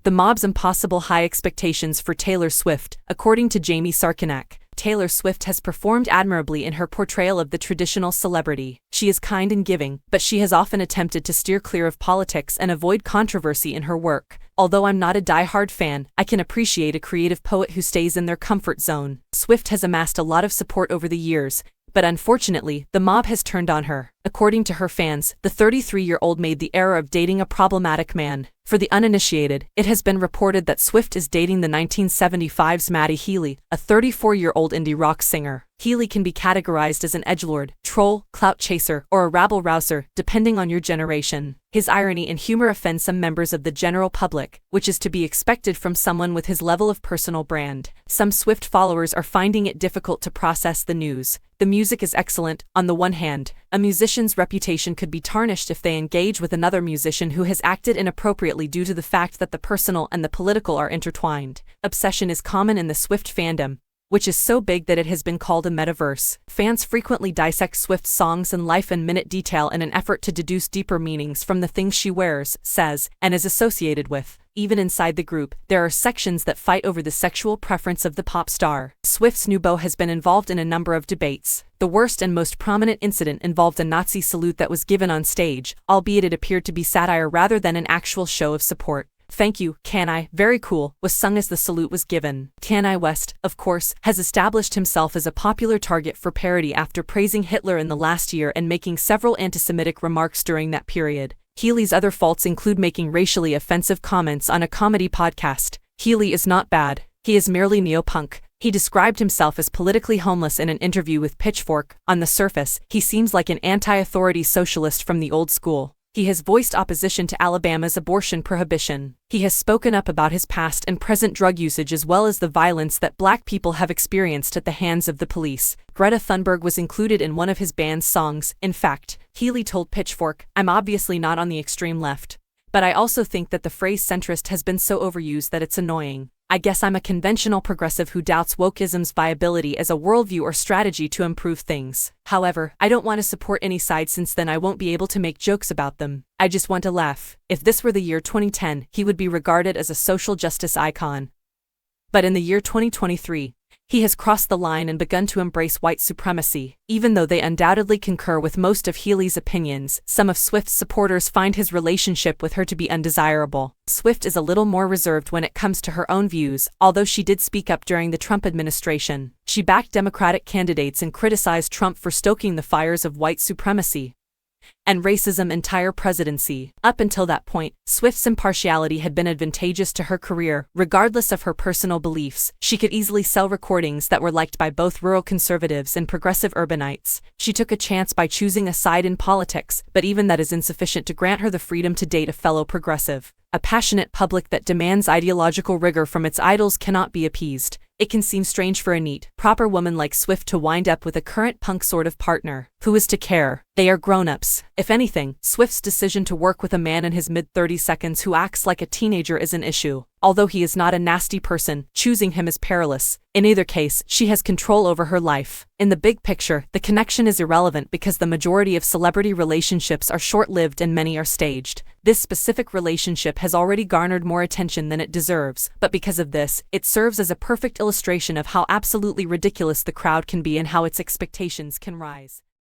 The mob's impossible high expectations for Taylor Swift. According to Jamie Sarkonak, Taylor Swift has performed admirably in her portrayal of the traditional celebrity. She is kind and giving, but she has often attempted to steer clear of politics and avoid controversy in her work. Although I'm not a die-hard fan, I can appreciate a creative poet who stays in their comfort zone. Swift has amassed a lot of support over the years, but unfortunately, the mob has turned on her. According to her fans, the 33-year-old made the error of dating a problematic man. For the uninitiated, it has been reported that Swift is dating the 1975's Matty Healy, a 34-year-old indie rock singer. Healy can be categorized as an edgelord, troll, clout chaser, or a rabble-rouser, depending on your generation. His irony and humor offend some members of the general public, which is to be expected from someone with his level of personal brand. Some Swift followers are finding it difficult to process the news. The music is excellent, on the one hand. A musician's reputation could be tarnished if they engage with another musician who has acted inappropriately due to the fact that the personal and the political are intertwined. Obsession is common in the Swift fandom, which is so big that it has been called a metaverse. Fans frequently dissect Swift's songs in life and minute detail in an effort to deduce deeper meanings from the things she wears, says, and is associated with. Even inside the group, there are sections that fight over the sexual preference of the pop star. Swift's new beau has been involved in a number of debates. The worst and most prominent incident involved a Nazi salute that was given on stage, albeit it appeared to be satire rather than an actual show of support. "Thank you, Kanye, very cool," was sung as the salute was given. Kanye West, of course, has established himself as a popular target for parody after praising Hitler in the last year and making several anti-Semitic remarks during that period. Healy's other faults include making racially offensive comments on a comedy podcast. Healy is not bad. He is merely neo-punk. He described himself as politically homeless in an interview with Pitchfork. On the surface, he seems like an anti-authority socialist from the old school. He has voiced opposition to Alabama's abortion prohibition. He has spoken up about his past and present drug usage as well as the violence that Black people have experienced at the hands of the police. Greta Thunberg was included in one of his band's songs. In fact, Healy told Pitchfork, "I'm obviously not on the extreme left, but I also think that the phrase centrist has been so overused that it's annoying. I guess I'm a conventional progressive who doubts wokeism's viability as a worldview or strategy to improve things. However, I don't want to support any side since then I won't be able to make jokes about them. I just want to laugh." If this were the year 2010, he would be regarded as a social justice icon. But in the year 2023, he has crossed the line and begun to embrace white supremacy. Even though they undoubtedly concur with most of Healy's opinions, some of Swift's supporters find his relationship with her to be undesirable. Swift is a little more reserved when it comes to her own views, although she did speak up during the Trump administration. She backed Democratic candidates and criticized Trump for stoking the fires of white supremacy and racism entire presidency. Up until that point, Swift's impartiality had been advantageous to her career. Regardless of her personal beliefs, she could easily sell recordings that were liked by both rural conservatives and progressive urbanites. She took a chance by choosing a side in politics, but even that is insufficient to grant her the freedom to date a fellow progressive. A passionate public that demands ideological rigor from its idols cannot be appeased. It can seem strange for a neat, proper woman like Swift to wind up with a current punk sort of partner. Who is to care? They are grown-ups. If anything, Swift's decision to work with a man in his mid-30s who acts like a teenager is an issue. Although he is not a nasty person, choosing him is perilous. In either case, she has control over her life. In the big picture, the connection is irrelevant because the majority of celebrity relationships are short-lived and many are staged. This specific relationship has already garnered more attention than it deserves, but because of this, it serves as a perfect illustration of how absolutely ridiculous the crowd can be and how its expectations can rise.